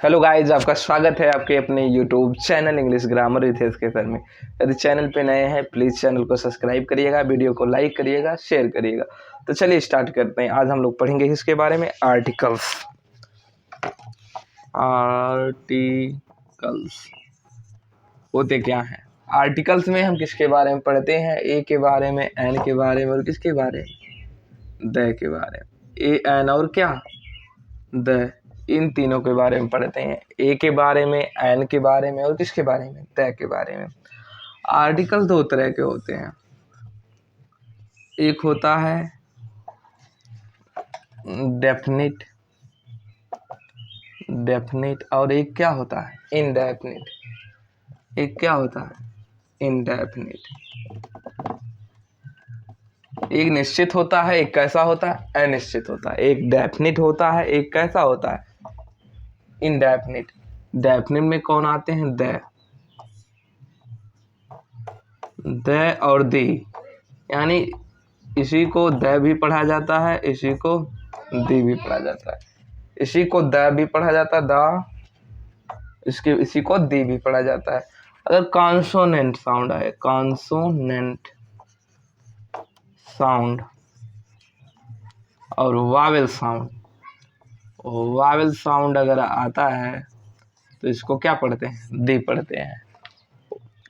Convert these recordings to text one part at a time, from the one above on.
Hello guys, आपका स्वागत है आपके अपने YouTube channel English grammar with S के सर में। यदि चैनल पे नए हैं प्लीज़ चैनल को सब्सक्राइब करिएगा, वीडियो को लाइक करिएगा, शेयर करिएगा। तो चलिए स्टार्ट करते हैं। आज हम लोग पढ़ेंगे किसके बारे में? आर्टिकल्स। आर्टिकल्स होते क्या हैं? आर्टिकल्स में हम किसके बारे में पढ़ते हैं? ए के बारे में, एन के बारे में और किसके बारे में? द के बारे में। ए, एन और क्या? द, इन तीनों के बारे में पढ़ते हैं। ए के बारे में, एन के बारे में और किसके बारे में? द के बारे में। आर्टिकल दो तरह के होते हैं, एक होता है डेफिनिट और एक क्या होता है? इनडेफिनिट। एक क्या होता है? इनडेफिनिट। एक निश्चित होता है, एक कैसा होता है? अनिश्चित होता है। एक डेफिनिट होता है, एक कैसा होता है? इनडेफिनिट। डेफिनिट में कौन आते हैं? द और दी, यानी इसी को द भी पढ़ा जाता है, इसी को दी भी पढ़ा जाता है। इसी को द भी पढ़ा जाता है, इसी को दी भी पढ़ा जाता है। अगर कॉन्सोनेंट साउंड आए, कॉन्सोनेंट साउंड और वावेल साउंड अगर आता है तो इसको क्या पढ़ते हैं? दी पढ़ते हैं।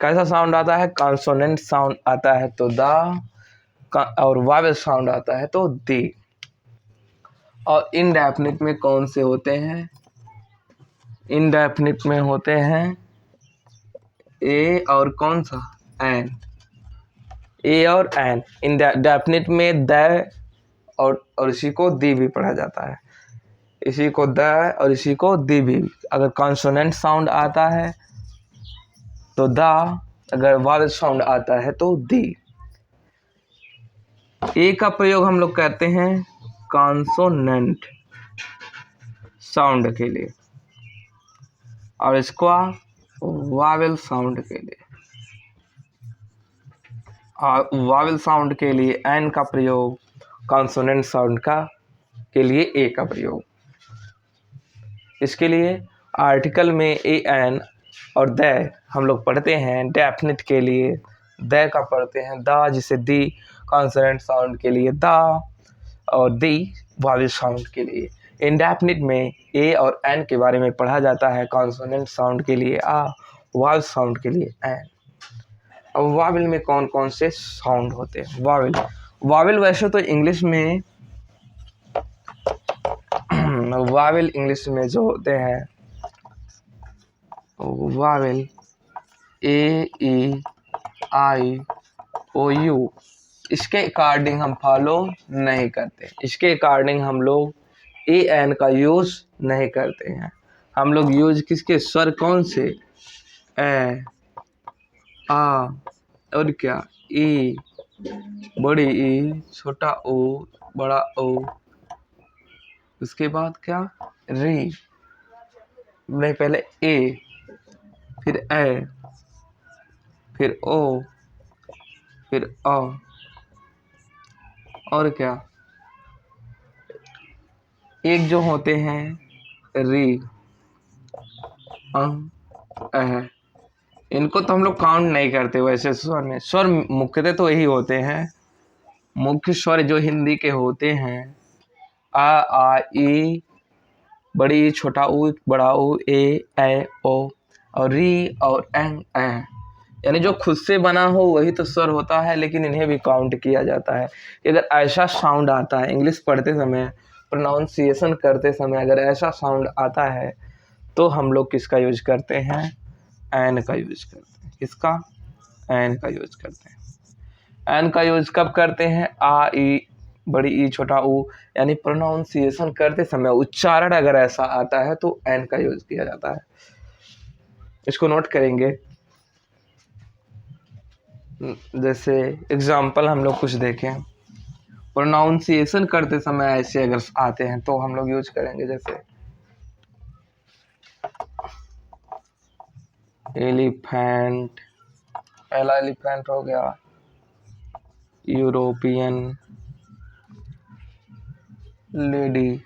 कैसा साउंड आता है? कॉन्सोनेंट साउंड आता है तो द, और वावेल साउंड आता है तो दी। और इनडेफिनिट में कौन से होते हैं? इनडेफिनिट में होते हैं ए और कौन सा? एन। ए और एन। इनडेफिनिट में द और इसी को दी भी पढ़ा जाता है। इसी को द और इसी को दी भी। अगर कॉन्सोनेंट साउंड आता है तो द, अगर वावेल साउंड आता है तो दी। ए का प्रयोग हम लोग करते हैं कॉन्सोनेंट साउंड के लिए और इसको वावेल साउंड के लिए। और वावेल साउंड के लिए एन का प्रयोग, कॉन्सोनेंट साउंड का के लिए ए का प्रयोग। इसके लिए आर्टिकल में ए, एन और द हम लोग पढ़ते हैं। डेफिनिट के लिए द का पढ़ते हैं द, जिसे दी। कॉन्सोनेंट साउंड के लिए द और दी वावेल साउंड के लिए। इनडेफिनिट में ए और एन के बारे में पढ़ा जाता है। कॉन्सोनेंट साउंड के लिए आ, वावेल साउंड के लिए एन। अब वावेल में कौन कौन से साउंड होते हैं? वावेल वैसे तो इंग्लिश में वावेल इंग्लिश में जो होते हैं vowel A, E, I, O, U, इसके अकॉर्डिंग हम फॉलो नहीं करते। इसके अकॉर्डिंग हम लोग ए, एन का यूज नहीं करते हैं। हम लोग यूज किसके? स्वर कौन से? ए, आ और क्या? ई, बड़ी ई, छोटा ओ, बड़ा ओ। उसके बाद क्या? री, नहीं, पहले ए, फिर ए, फिर ओ, फिर अ और क्या? एक जो होते हैं री, अह। इनको तो हम लोग काउंट नहीं करते वैसे स्वर में। स्वर मुख्यतः तो यही होते हैं। मुख्य स्वर जो हिंदी के होते हैं आ, ई, बड़ी, छोटा ऊ, बड़ा ऊ, ए, ओ और री और एंग, यानी जो खुद से बना हो वही तो स्वर होता है, लेकिन इन्हें भी काउंट किया जाता है। अगर ऐसा साउंड आता है इंग्लिश पढ़ते समय, प्रोनाउंसिएशन करते समय अगर ऐसा साउंड आता है तो हम लोग किसका यूज करते हैं? एन का यूज करते हैं। किसका? एन का यूज करते हैं। एन का यूज कब करते हैं? आ, ई, बड़ी ई, छोटा ऊ, यानी प्रोनाउंसिएशन करते समय उच्चारण अगर ऐसा आता है तो एन का यूज किया जाता है। इसको नोट करेंगे। जैसे एग्जाम्पल हम लोग कुछ देखें, प्रोनाउंसिएशन करते समय ऐसे अगर आते हैं तो हम लोग यूज करेंगे। जैसे एलिफेंट, पहला एलिफेंट हो गया। European, lady,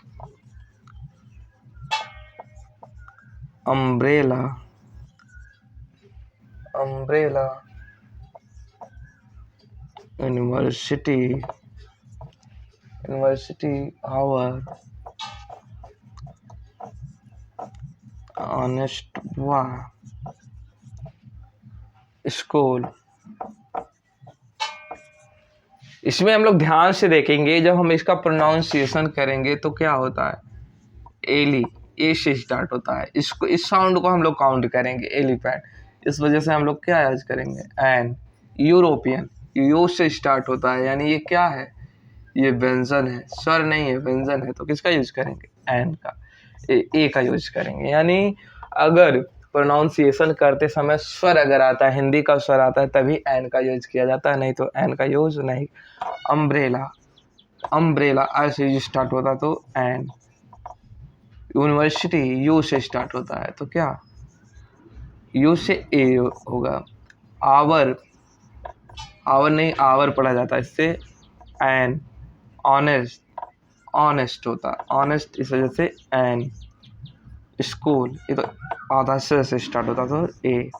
umbrella, umbrella, university, university, hour, honest boy, school. इसमें हम लोग ध्यान से देखेंगे, जब हम इसका प्रोनाउंसिएशन करेंगे तो क्या होता है, एली, ए से स्टार्ट होता है, इसको, इस साउंड को हम लोग काउंट करेंगे, एलिफेंट। इस वजह से हम लोग क्या यूज करेंगे, एन। यूरोपियन, यू से स्टार्ट होता है, यानी ये क्या है, ये व्यंजन है, स्वर नहीं है, व्यंजन है, तो किसका यूज करेंगे, एन का, ए का यूज करेंगे। यानी अगर प्रोनाउंसिएशन करते समय स्वर अगर आता है, हिंदी का स्वर आता है, तभी एन का यूज किया जाता है, नहीं तो एन का यूज नहीं। अम्ब्रेला, अम्ब्रेला ऐसे स्टार्ट होता तो एन। यूनिवर्सिटी, यू से स्टार्ट होता है, तो क्या, यू से ए होगा। आवर, आवर नहीं, आवर पढ़ा जाता है, इससे एन। ऑनेस्ट, ऑनेस्ट होता है, ऑनेस्ट, इस वजह से एन। स्कूल, ये तो आधा से स्टार्ट होता तो ए।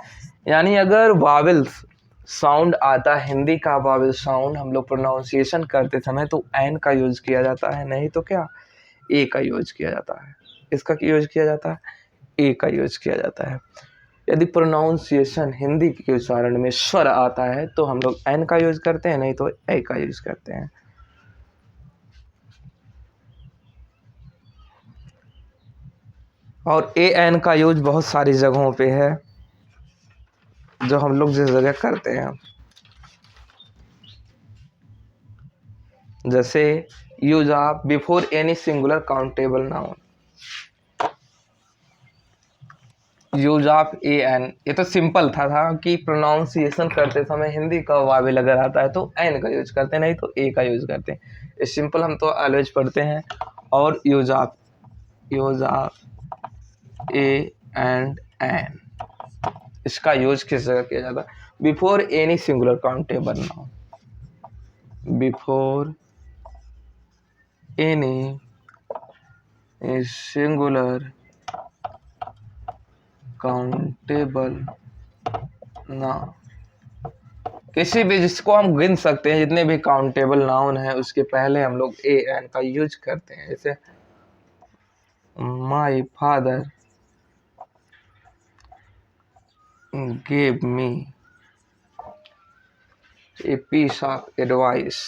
यानी अगर वावल्स साउंड आता है, हिंदी का वावल साउंड हम लोग प्रोनाउंसिएशन करते समय, तो एन का यूज किया जाता है, नहीं तो क्या, ए का यूज किया जाता है। इसका यूज किया जाता है, ए का यूज किया जाता है। यदि प्रोनाउंसिएशन हिंदी के उच्चारण में स्वर आता है तो हम लोग एन का यूज करते हैं, नहीं तो ए का यूज करते हैं। और ए एन का यूज बहुत सारी जगहों पे है, जो हम लोग जिस जगह करते हैं, जैसे use of before any singular countable noun, use of a an. ये तो सिंपल था कि प्रोनाउंसिएशन करते समय हिंदी का वावेल अगर आता है तो एन का यूज करते हैं, नहीं तो ए का यूज करते हैं। ये सिंपल हम तो ऑलवेज पढ़ते हैं। और use of a and an, इसका यूज किस जगह किया जाता है, before any singular countable noun, before any singular countable noun, किसी भी जिसको हम गिन सकते हैं, जितने भी काउंटेबल नाउन है उसके पहले हम लोग ए एन का यूज करते हैं। जैसे my father gave me a piece of advice,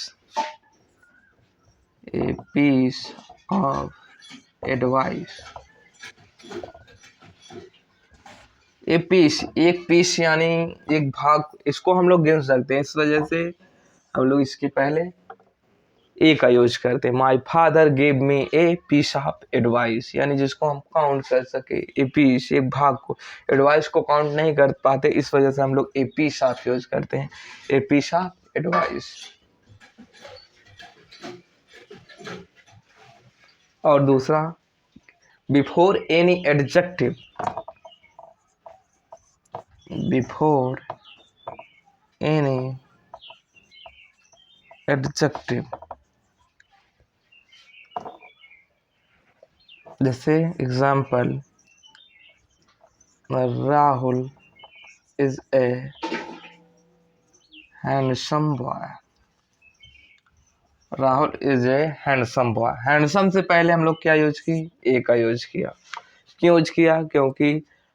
a piece of advice, a piece, एक पीस यानी एक भाग, इसको हम लोग गिन सकते हैं, इस वजह से हम लोग इसके पहले ए का यूज करते हैं। My father gave me a piece of advice, यानी जिसको हम काउंट कर सके, ए पीस, एक भाग को, एडवाइस को काउंट नहीं कर पाते, इस वजह से हम लोग ए पीस ऑफ यूज करते हैं, ए पीस ऑफ एडवाइस। और दूसरा, before any adjective, before any adjective, जैसे example, Rahul is a handsome boy, Rahul is a handsome boy. Handsome से पहले हम लोग क्या यूज की, ए का यूज किया। क्यों यूज किया, क्योंकि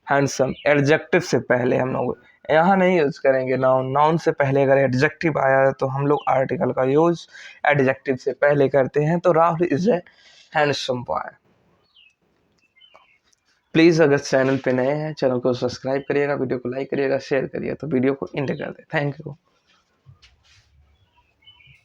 हैंडसम एडजेक्टिव से पहले हम लोग यहाँ नहीं यूज करेंगे नाउन, नाउन से पहले अगर एडजेक्टिव आया है तो हम लोग आर्टिकल का यूज एडजेक्टिव से पहले करते हैं। तो Rahul is a handsome boy. Please अगर चैनल पे नए हैं, चैनल को सब्सक्राइब करिएगा, वीडियो को लाइक करिएगा, शेयर करिएगा। तो वीडियो को एंड कर दे। Thank you.